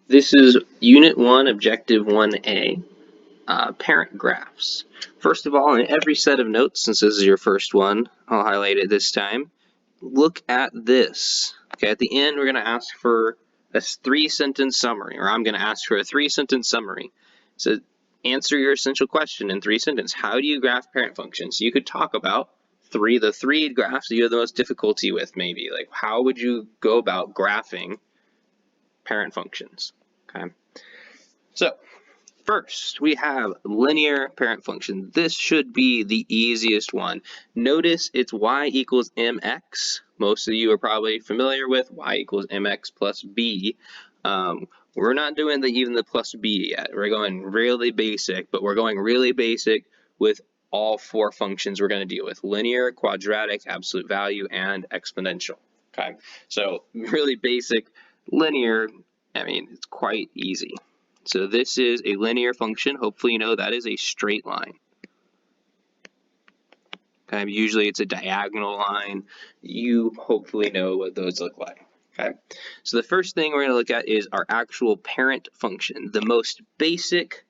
This is Unit 1, Objective 1A, parent graphs. First of all, in every set of notes, since this is your first one, I'll highlight it this time, look at this. Okay, at the end, we're going to ask for a 3-sentence summary, or I'm going to ask for a 3-sentence summary. So answer your essential question in 3 sentences. How do you graph parent functions? You could talk about the three graphs that you have the most difficulty with, maybe. Like, how would you go about graphing parent functions? Okay, so first we have linear parent function. This should be the easiest one. Notice it's y equals mx. Most of you are probably familiar with y equals mx plus b. We're not doing even the plus b yet. We're going really basic, but we're going really basic with all 4 functions we're going to deal with: linear, quadratic, absolute value, and exponential. Okay, so really basic. Linear, I mean, it's quite easy. So this is a linear function. Hopefully you know that is a straight line. Okay, usually it's a diagonal line. You hopefully know what those look like. Okay, so the first thing we're going to look at is our actual parent function, the most basic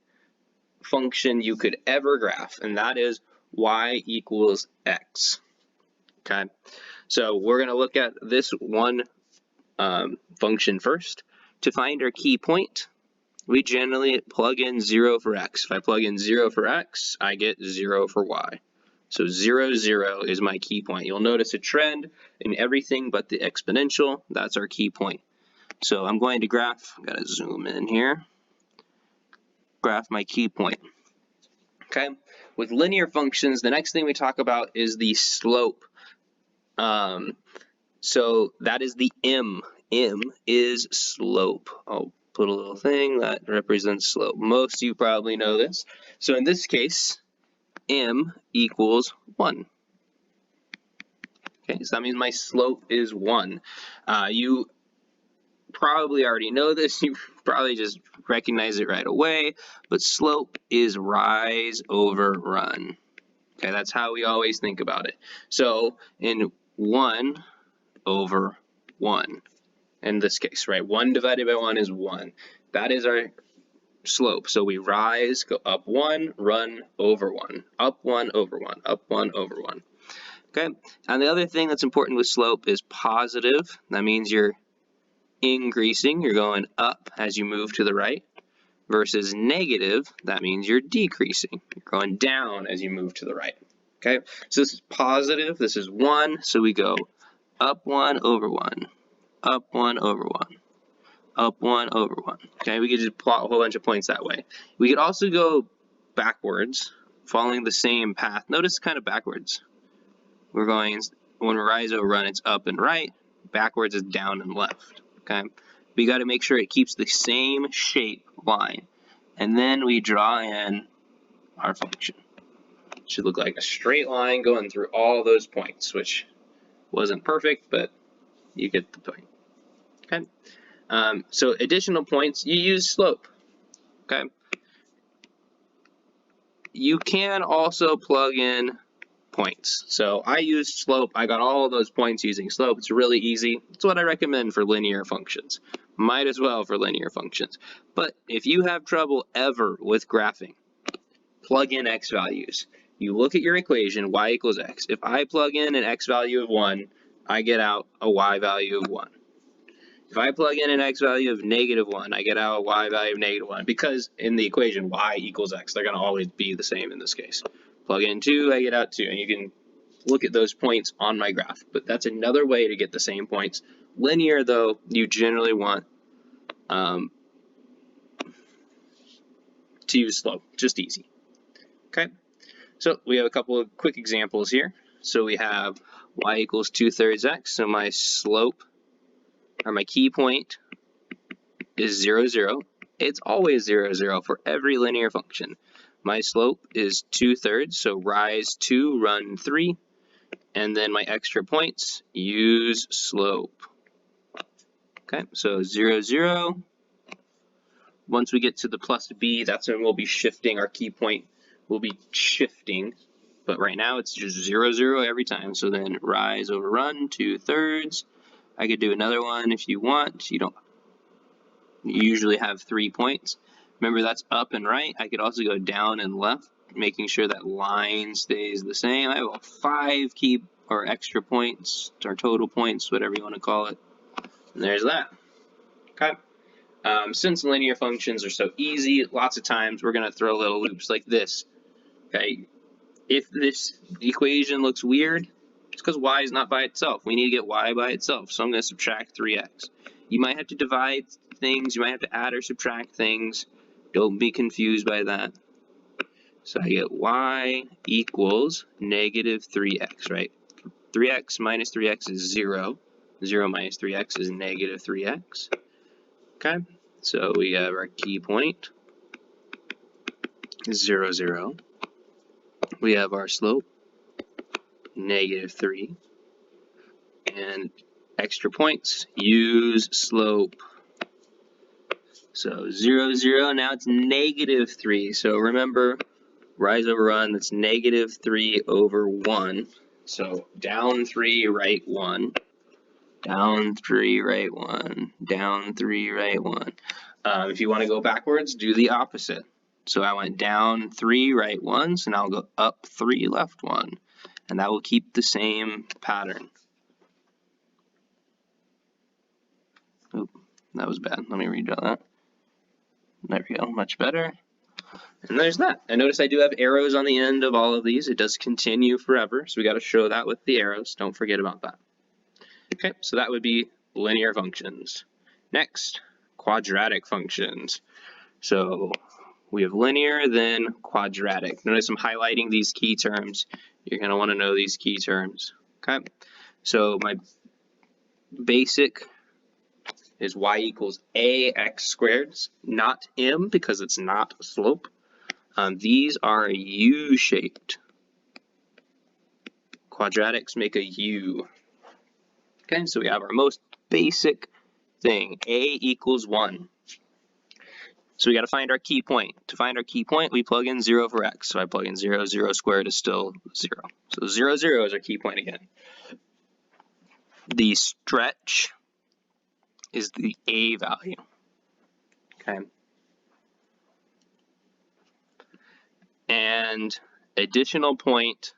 function you could ever graph, and that is y equals x. Okay, so we're going to look at this one function first. To find our key point, we generally plug in 0 for x. If I plug in 0 for x, I get 0 for y. So 0, 0 is my key point. You'll notice a trend in everything but the exponential. That's our key point. So I'm going to graph, I've got to zoom in here, graph my key point. Okay, with linear functions, the next thing we talk about is the slope. So that is the m. M is slope. I'll put a little thing that represents slope. Most of you probably know this. So in this case, m equals 1. Okay, so that means my slope is 1. You probably already know this. You probably just recognize it right away. But slope is rise over run. Okay, that's how we always think about it. So in 1 over 1. In this case, right? 1 divided by 1 is 1. That is our slope. So we rise, go up 1, run over 1. Up 1, over 1. Up 1, over 1. Okay? And the other thing that's important with slope is positive. That means you're increasing. You're going up as you move to the right. Versus negative, that means you're decreasing. You're going down as you move to the right. Okay? So this is positive. This is 1. So we go up 1, over 1. Up 1, over 1. Up 1, over 1. Okay, we could just plot a whole bunch of points that way. We could also go backwards, following the same path. Notice kind of backwards. We're going, when we rise over run, it's up and right. Backwards is down and left. Okay, we got to make sure it keeps the same shape line. And then we draw in our function. It should look like a straight line going through all those points, which wasn't perfect, but you get the point. Okay. So additional points, you use slope. Okay. You can also plug in points. So I used slope. I got all of those points using slope. It's really easy. It's what I recommend for linear functions. Might as well for linear functions. But if you have trouble ever with graphing, plug in x values. You look at your equation, y equals x. If I plug in an x value of 1, I get out a y value of 1. If I plug in an x value of -1, I get out a y value of -1, because in the equation y equals x, they're going to always be the same in this case. Plug in 2, I get out 2, and you can look at those points on my graph. But that's another way to get the same points. Linear, though, you generally want to use slope, just easy. Okay, so we have a couple of quick examples here. So we have y equals 2/3 x, so my slope, or my key point, is 0, 0. It's always 0, 0 for every linear function. My slope is 2/3, so rise 2, run 3. And then my extra points, use slope. Okay, so 0, 0. Once we get to the plus b, that's when we'll be shifting. Our key point will be shifting. But right now it's just 0, 0 every time. So then rise over run, 2/3. I could do another one if you want. You don't You usually have 3 points. Remember, that's up and right. I could also go down and left, making sure that line stays the same. I have 5 key or extra points, or total points, whatever you want to call it. And there's that. Okay. Since linear functions are so easy, lots of times we're going to throw little loops like this. Okay. If this equation looks weird, it's because y is not by itself. We need to get y by itself, so I'm going to subtract 3x. You might have to divide things, you might have to add or subtract things. Don't be confused by that. So I get y equals negative 3x, right? 3x minus 3x is 0. 0 minus 3x is negative 3x. Okay, so we have our key point, 0, 0. We have our slope, negative 3. And extra points, use slope. So 0, 0, now it's negative 3. So remember, rise over run, that's negative 3 over 1. So down 3, right 1. Down 3, right 1. Down 3, right 1. If you want to go backwards, do the opposite. So I went down 3, right 1, so now I'll go up 3, left 1. And that will keep the same pattern. Oop, that was bad. Let me redraw that. There we go, much better. And there's that. And notice I do have arrows on the end of all of these. It does continue forever, so we got to show that with the arrows. Don't forget about that. Okay, so that would be linear functions. Next, quadratic functions. So we have linear, then quadratic. Notice I'm highlighting these key terms. You're going to want to know these key terms. Okay, so my basic is y equals ax squared, not m because it's not a slope. These are U-shaped. Quadratics make a U. Okay, so we have our most basic thing, a equals 1. So we got to find our key point. To find our key point, we plug in 0 for x. So I plug in 0, 0 squared is still 0. So 0, 0 is our key point again. The stretch is the a value. Okay. And additional point,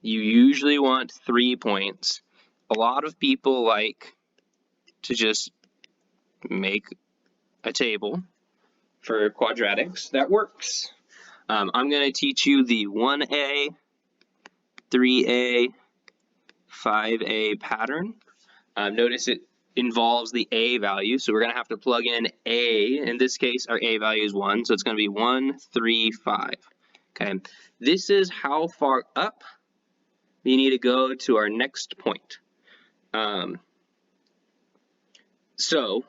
you usually want 3 points. A lot of people like to just make a table for quadratics that works. I'm going to teach you the 1a, 3a, 5a pattern. Notice it involves the a value, so we're going to have to plug in a. In this case, our a value is 1, so it's going to be 1, 3, 5. Okay, this is how far up you need to go to our next point. So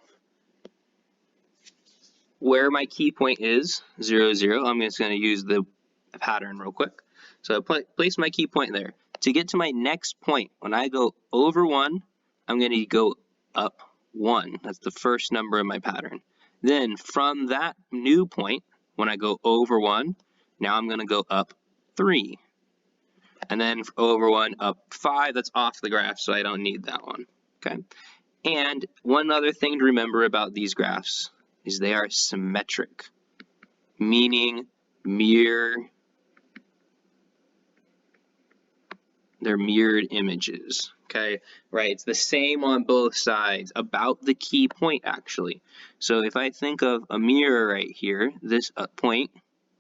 where my key point is, 0, 0, I'm just going to use the pattern real quick. So I place my key point there. To get to my next point, when I go over 1, I'm going to go up 1. That's the first number in my pattern. Then from that new point, when I go over 1, now I'm going to go up 3. And then over 1, up 5. That's off the graph, so I don't need that one. Okay. And one other thing to remember about these graphs is they are symmetric, meaning they're mirrored images. Okay, right? It's the same on both sides about the key point, actually. So if I think of a mirror right here, this point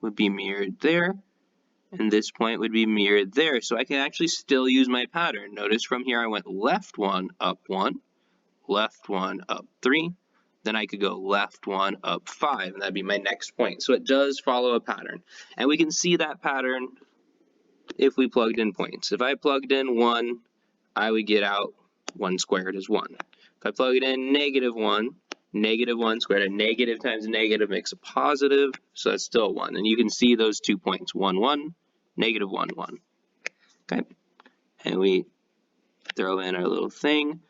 would be mirrored there, and this point would be mirrored there. So I can actually still use my pattern. Notice from here I went left 1, up 1, left 1, up 3. Then I could go left 1, up 5, and that'd be my next point. So it does follow a pattern. And we can see that pattern if we plugged in points. If I plugged in 1, I would get out 1 squared is 1. If I plug it in -1, -1 squared, a negative times a negative makes a positive, so that's still 1. And you can see those 2 points, 1, 1, -1, 1. Okay, and we throw in our little thing.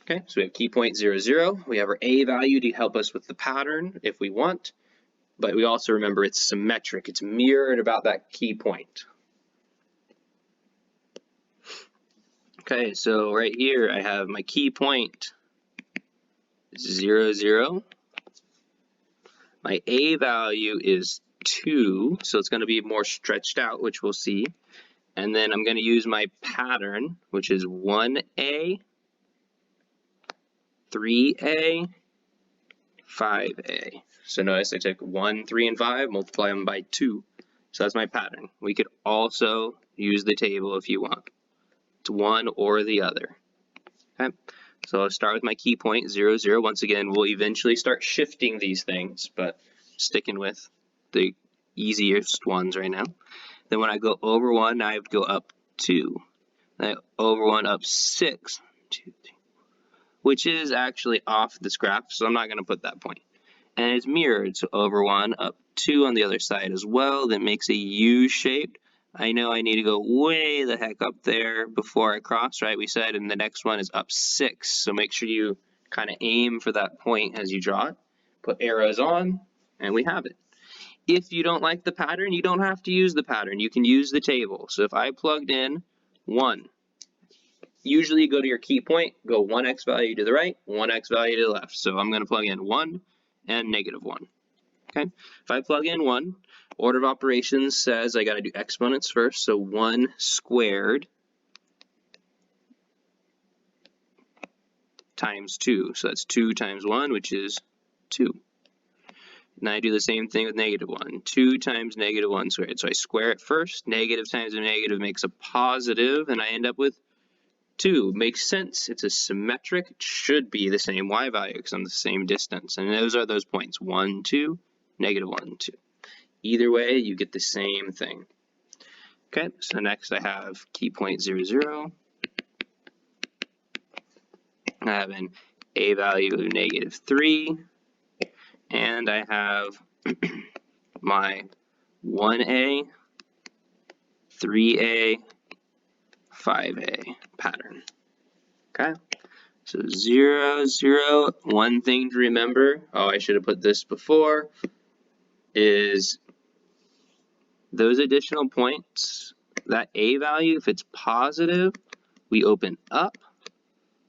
Okay, so we have key point 0, 0. We have our a value to help us with the pattern if we want, but we also remember it's symmetric. It's mirrored about that key point. Okay, so right here I have my key point 0, 0. My a value is 2, so it's going to be more stretched out, which we'll see. And then I'm going to use my pattern, which is 1a, 3a, 5a. So notice I took 1, 3, and 5, multiply them by 2. So that's my pattern. We could also use the table if you want. It's one or the other. Okay? So I'll start with my key point, 0, 0. Once again, we'll eventually start shifting these things, but sticking with the easiest ones right now. Then when I go over 1, I have to go up 2. Then over 1, up 6. 2, 3. Which is actually off this graph, so I'm not going to put that point. And it's mirrored, so over 1, up 2 on the other side as well. That makes a U shape. I know I need to go way the heck up there before I cross, right? We said, and the next one is up 6, so make sure you kind of aim for that point as you draw it. Put arrows on, and we have it. If you don't like the pattern, you don't have to use the pattern. You can use the table. So if I plugged in 1, usually you go to your key point, go 1 x value to the right, 1 x value to the left. So I'm going to plug in 1 and negative 1. Okay. If I plug in 1, order of operations says I got to do exponents first. So 1 squared times 2. So that's 2 times 1, which is 2. And I do the same thing with negative 1. 2 times negative 1 squared. So I square it first. Negative times a negative makes a positive, and I end up with 2. Makes sense. It's a symmetric. It should be the same y value because I'm the same distance. And those are those points. 1, 2, negative 1, 2. Either way, you get the same thing. Okay, so next I have key point 0, 0. I have an a value of negative 3. And I have my 1a, 3a, 5a pattern. Okay, so 0, 0. One thing to remember, oh, I should have put this before, is those additional points, that a value, if it's positive, we open up.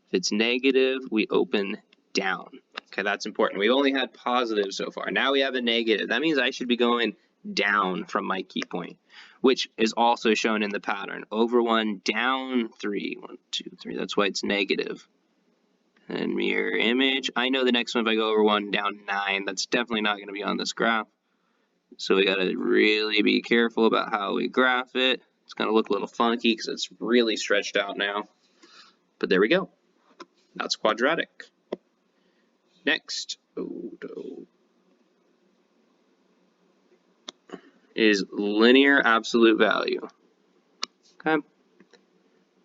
If it's negative, we open down. Okay, that's important. We've only had positive so far. Now we have a negative. That means I should be going down from my key point, which is also shown in the pattern. Over 1, down 3. 1, 2, 3. That's why it's negative. And mirror image. I know the next one, if I go over 1, down 9, that's definitely not going to be on this graph. So we got to really be careful about how we graph it. It's going to look a little funky because it's really stretched out now. But there we go. That's quadratic. Next is linear absolute value. Okay,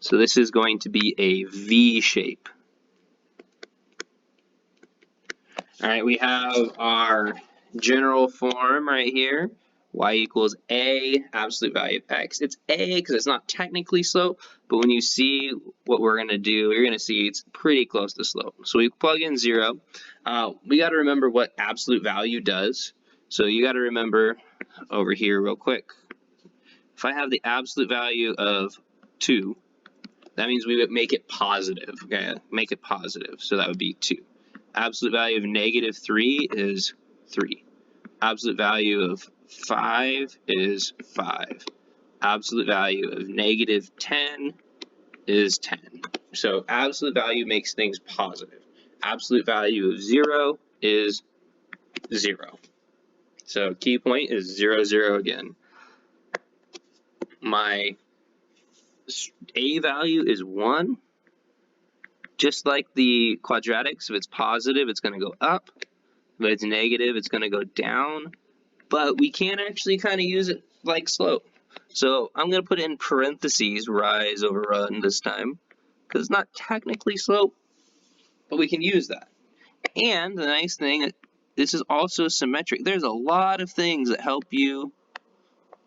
so this is going to be a V shape. All right, we have our general form right here. Y equals a, absolute value of x. It's a because it's not technically slope, but when you see what we're going to do, you're going to see it's pretty close to slope. So we plug in 0. We got to remember what absolute value does. So you got to remember over here real quick. If I have the absolute value of 2, that means we would make it positive. Okay, make it positive. So that would be 2. Absolute value of negative 3 is 3. Absolute value of 5 is 5. Absolute value of negative 10 is 10. So absolute value makes things positive. Absolute value of 0 is 0. So key point is 0, 0 again. My a value is 1. Just like the quadratics, if it's positive, it's going to go up. If it's negative, it's going to go down. But we can actually kind of use it like slope. So I'm going to put in parentheses, rise over run this time, because it's not technically slope, but we can use that. And the nice thing, this is also symmetric. There's a lot of things that help you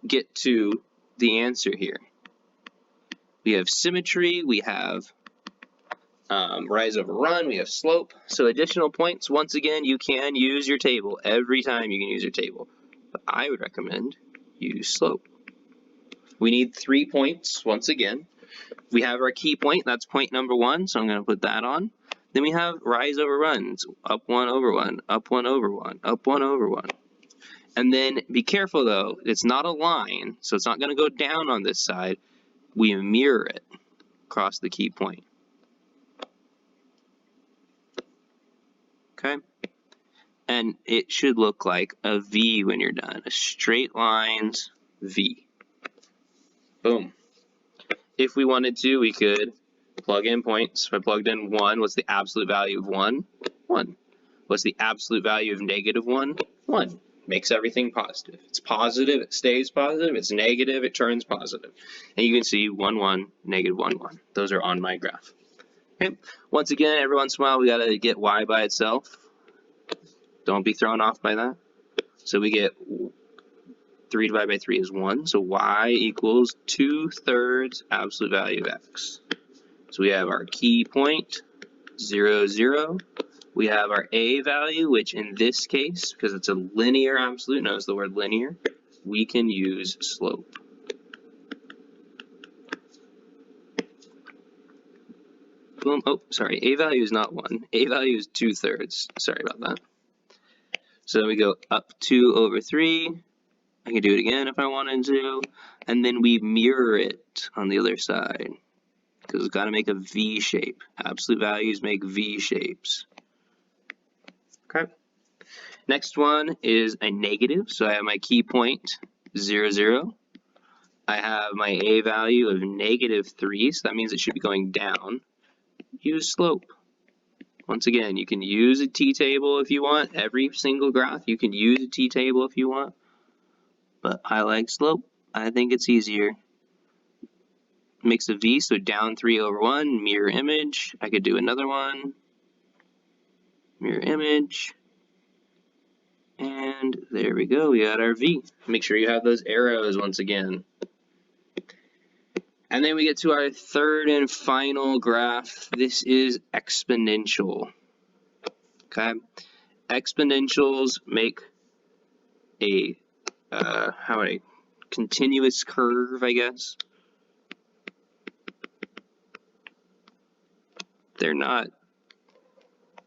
get to the answer here. We have symmetry, we have rise over run, we have slope. So additional points, once again, you can use your table. Every time you can use your table. But I would recommend use slope. We need 3 points, once again. We have our key point, that's point number 1, so I'm going to put that on. Then we have rise over runs, up 1 over 1, up 1 over 1, up 1 over 1. And then be careful though, it's not a line, so it's not going to go down on this side. We mirror it across the key point. Okay? And it should look like a V when you're done. A straight lines V. Boom. If we wanted to, we could plug in points. If I plugged in 1, what's the absolute value of 1? 1. What's the absolute value of negative 1? 1. Makes everything positive. It's positive, it stays positive. It's negative, it turns positive. And you can see 1, 1, negative 1, 1. Those are on my graph. Okay. Once again, every once in a while, we got to get y by itself. Don't be thrown off by that. So we get 3 divided by 3 is 1. So y equals 2/3 absolute value of x. So we have our key point, 0, 0. We have our a value, which in this case, because it's a linear absolute, notice the word linear, we can use slope. Boom. Oh, sorry, a value is not 1. A value is 2/3. Sorry about that. So then we go up 2 over 3. I can do it again if I wanted to. And then we mirror it on the other side, because it's got to make a V shape. Absolute values make V shapes. Okay. Next one is a negative. So I have my key point, 0, 0. I have my a value of -3, so that means it should be going down. Use slope. Once again, you can use a t-table if you want. Every single graph, you can use a t-table if you want. But I like slope. I think it's easier. Makes a V, so down 3 over 1, mirror image. I could do another one. Mirror image. And there we go, we got our V. Make sure you have those arrows once again. And then we get to our third and final graph. This is exponential. Okay? Exponentials make a continuous curve, I guess. They're not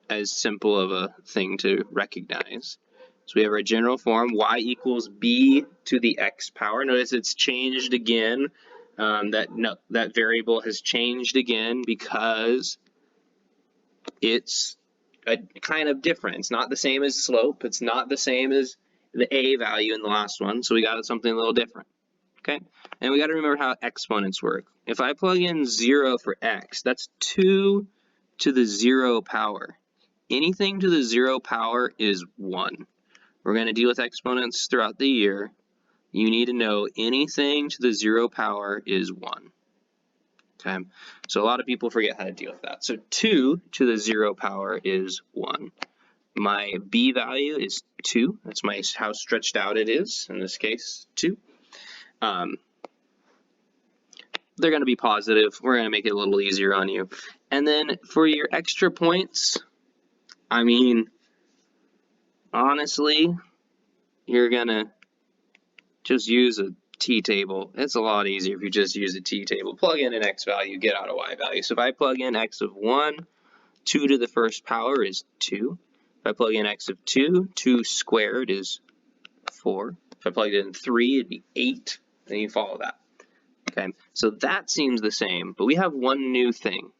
as simple of a thing to recognize. So we have our general form, y equals b to the x power. Notice it's changed again. That variable has changed again because it's kind of different. It's not the same as slope. It's not the same as the a value in the last one. So we got something a little different. Okay, and we got to remember how exponents work. If I plug in 0 for x, that's 2 to the 0 power. Anything to the 0 power is 1. We're going to deal with exponents throughout the year. You need to know anything to the 0 power is 1. Okay, so a lot of people forget how to deal with that. So 2 to the 0 power is 1. My b value is 2. That's how stretched out it is, in this case, 2. They're going to be positive. We're going to make it a little easier on you. And then for your extra points, I mean, honestly, you're going to just use a t-table. It's a lot easier if you just use a t-table. Plug in an x value, get out a y value. So if I plug in x of 1, 2 to the first power is 2. If I plug in x of 2, 2 squared is 4. If I plugged in 3, it'd be 8. And you follow that. Okay, so that seems the same, but we have one new thing.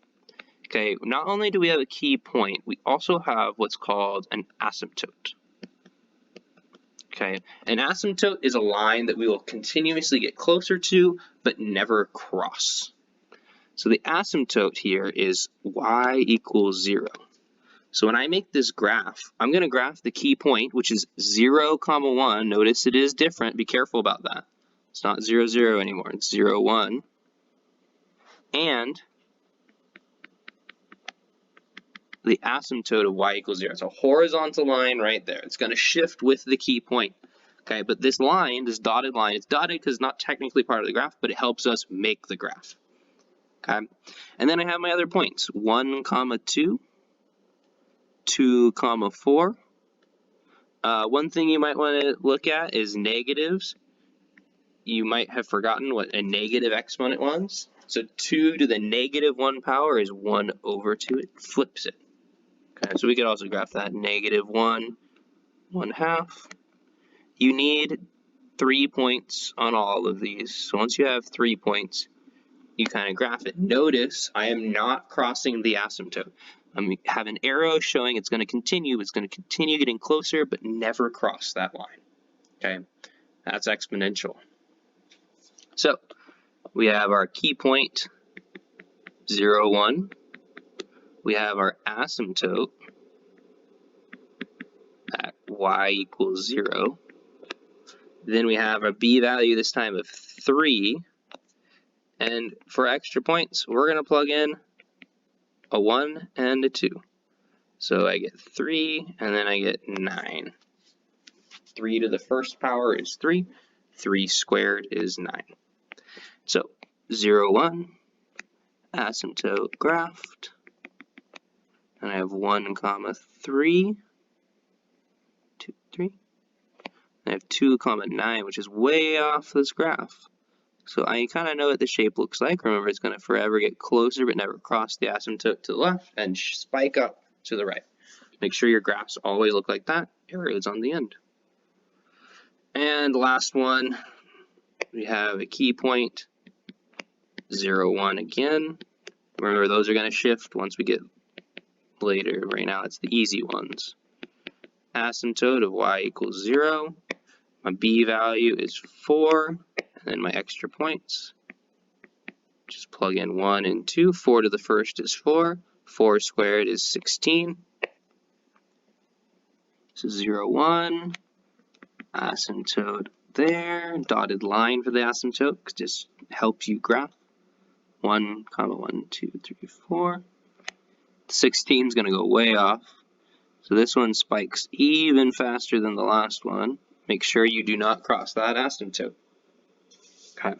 Okay, not only do we have a key point, we also have what's called an asymptote. Okay, an asymptote is a line that we will continuously get closer to, but never cross. So the asymptote here is y equals 0. So when I make this graph, I'm going to graph the key point, which is 0, 1. Notice it is different. Be careful about that. It's not 0, 0 anymore. It's 0, 1. And the asymptote of y equals 0. It's a horizontal line right there. It's going to shift with the key point. Okay, but this line, this dotted line, it's dotted because it's not technically part of the graph, but it helps us make the graph. Okay, and then I have my other points, 1, 2, 2, 4. One thing you might want to look at is negatives. You might have forgotten what a negative exponent was. So 2 to the -1 power is 1 over 2. It flips it. Okay, so we could also graph that -1, 1/2. You need 3 points on all of these. So once you have 3 points, you kind of graph it. Notice I am not crossing the asymptote. I have an arrow showing it's going to continue. It's going to continue getting closer, but never cross that line. Okay, that's exponential. So we have our key point, 0, 1. We have our asymptote at y equals 0. Then we have our b value this time of 3. And for extra points, we're going to plug in a 1 and a 2. So I get 3, and then I get 9. 3 to the first power is 3. 3 squared is 9. So 0, 1, asymptote graphed. And I have 1, 3, 2, 3. I have 2, 9, which is way off this graph. So I kind of know what the shape looks like. Remember, it's going to forever get closer but never cross the asymptote to the left and spike up to the right. Make sure your graphs always look like that. Arrows on the end. And last one, we have a key point, 0, 1 again. Remember, those are going to shift once we get later. Right now, it's the easy ones. Asymptote of y equals 0. My b value is 4. And then my extra points. Just plug in 1 and 2. 4 to the first is 4. 4 squared is 16. So 0, 1. Asymptote there. Dotted line for the asymptote just helps you graph. 1, 1, 2, 3, 4. 16 is going to go way off. So this one spikes even faster than the last one. Make sure you do not cross that asymptote. Okay.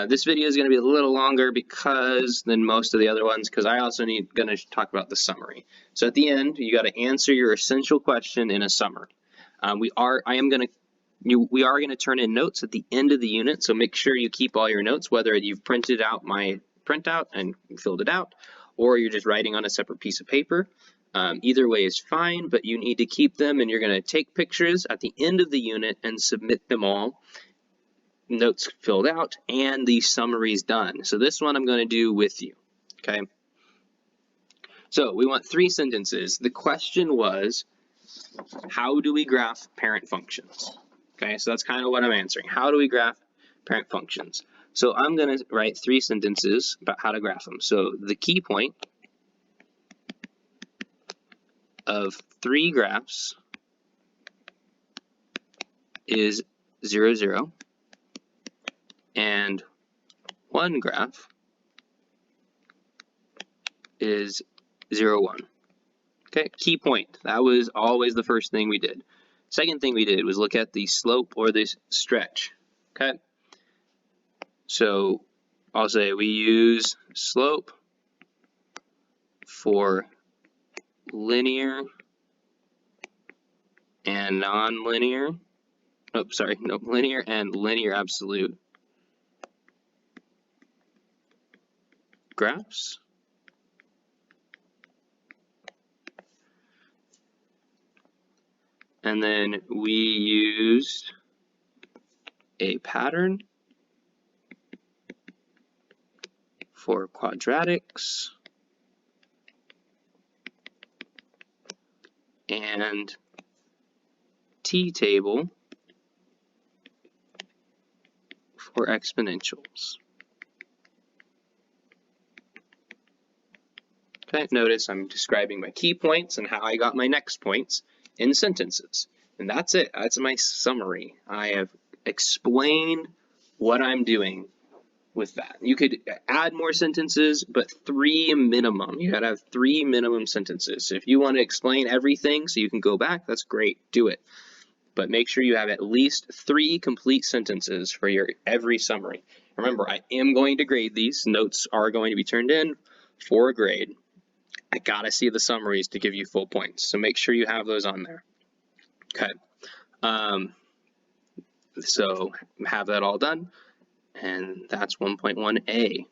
This video is going to be a little longer than most of the other ones because I also going to talk about the summary. So at the end, you got to answer your essential question in a summary. We are going to turn in notes at the end of the unit, so make sure you keep all your notes, whether you've printed out my printout and filled it out, or you're just writing on a separate piece of paper. Either way is fine, but you need to keep them, and you're going to take pictures at the end of the unit and submit them all. Notes filled out and the summaries done. So this one I'm going to do with you. Okay. So we want 3 sentences. The question was, how do we graph parent functions? Okay, so that's kind of what I'm answering. How do we graph parent functions? So I'm going to write 3 sentences about how to graph them. So the key point of 3 graphs is 0, 0. And 1 graph is 0, 1. Okay, key point. That was always the first thing we did. Second thing we did was look at the slope or the stretch. Okay, so I'll say we use slope for linear and non-linear. Oh, sorry, no, linear and linear absolute graphs. And then we used a pattern for quadratics and t-table for exponentials. Okay, notice I'm describing my key points and how I got my next points in sentences. And that's it. That's my summary. I have explained what I'm doing with that. You could add more sentences, but 3 minimum. You gotta have 3 minimum sentences. So if you want to explain everything so you can go back, that's great. Do it. But make sure you have at least 3 complete sentences for your every summary. Remember, I am going to grade these. Notes are going to be turned in for a grade. I gotta see the summaries to give you full points, so make sure you have those on there. Okay, so have that all done, and that's 1.1a.